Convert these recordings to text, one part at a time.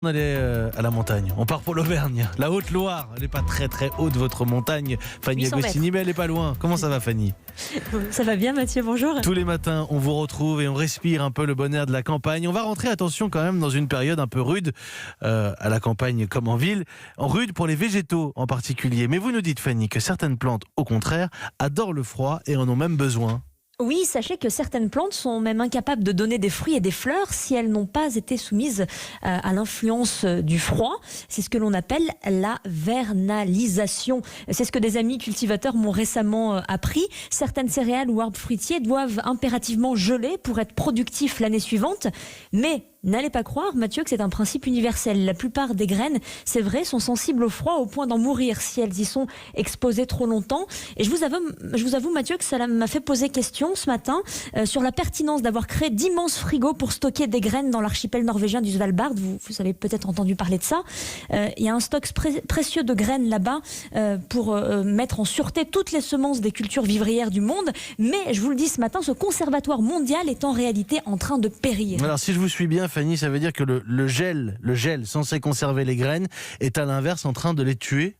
On allait à la montagne. On part pour l'Auvergne, la Haute-Loire. Elle n'est pas très très haute votre montagne, Fanny 800 Agostini, mais elle n'est pas loin. Comment ça va, Fanny? Ça va bien, Mathieu, bonjour. Tous les matins, on vous retrouve et on respire un peu le bon air de la campagne. On va rentrer, attention quand même, dans une période un peu rude, à la campagne comme en ville, rude pour les végétaux en particulier. Mais vous nous dites, Fanny, que certaines plantes, au contraire, adorent le froid et en ont même besoin. Oui, sachez que certaines plantes sont même incapables de donner des fruits et des fleurs si elles n'ont pas été soumises à l'influence du froid. C'est ce que l'on appelle la vernalisation. C'est ce que des amis cultivateurs m'ont récemment appris. Certaines céréales ou arbres fruitiers doivent impérativement geler pour être productifs l'année suivante. Mais n'allez pas croire, Mathieu, que c'est un principe universel. La plupart des graines, c'est vrai, sont sensibles au froid au point d'en mourir si elles y sont exposées trop longtemps. Et je vous avoue, Mathieu, que ça m'a fait poser question ce matin sur la pertinence d'avoir créé d'immenses frigos pour stocker des graines dans l'archipel norvégien du Svalbard. Vous avez peut-être entendu parler de ça. Il y a un stock précieux de graines là-bas pour mettre en sûreté toutes les semences des cultures vivrières du monde. Mais je vous le dis ce matin, ce conservatoire mondial est en réalité en train de périr. Alors si je vous suis bien, Fanny, ça veut dire que le gel censé conserver les graines est à l'inverse en train de les tuer?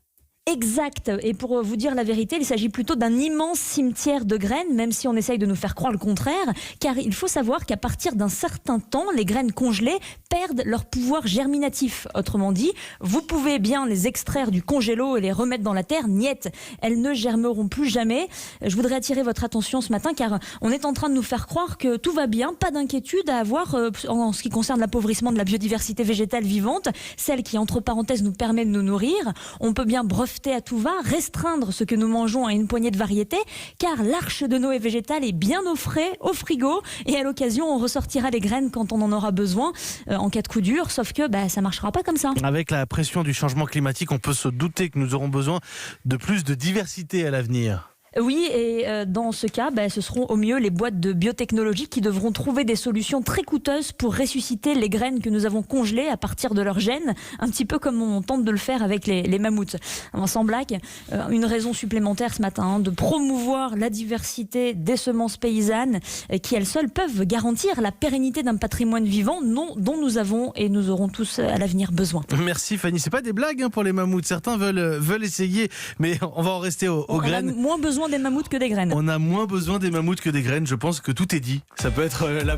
Exact. Et pour vous dire la vérité, il s'agit plutôt d'un immense cimetière de graines, même si on essaye de nous faire croire le contraire, car il faut savoir qu'à partir d'un certain temps, les graines congelées perdent leur pouvoir germinatif. Autrement dit, vous pouvez bien les extraire du congélo et les remettre dans la terre, niet, elles ne germeront plus jamais. Je voudrais attirer votre attention ce matin, car on est en train de nous faire croire que tout va bien, pas d'inquiétude à avoir en ce qui concerne l'appauvrissement de la biodiversité végétale vivante, celle qui, entre parenthèses, nous permet de nous nourrir. On peut bien breveter à tout va, restreindre ce que nous mangeons à une poignée de variétés, car l'arche de Noé végétale est bien au frais, au frigo, et à l'occasion on ressortira les graines quand on en aura besoin, en cas de coup dur, sauf que ça marchera pas comme ça. Avec la pression du changement climatique, on peut se douter que nous aurons besoin de plus de diversité à l'avenir. Oui, et dans ce cas, ce seront au mieux les boîtes de biotechnologie qui devront trouver des solutions très coûteuses pour ressusciter les graines que nous avons congelées à partir de leurs gènes, un petit peu comme on tente de le faire avec les mammouths. Sans blague, une raison supplémentaire ce matin de promouvoir la diversité des semences paysannes qui elles seules peuvent garantir la pérennité d'un patrimoine vivant dont nous avons et nous aurons tous à l'avenir besoin. Merci Fanny, c'est pas des blagues pour les mammouths, certains veulent essayer, mais on va en rester aux graines. On a moins besoin des mammouths que des graines. On a moins besoin des mammouths que des graines, je pense que tout est dit. Ça peut être la...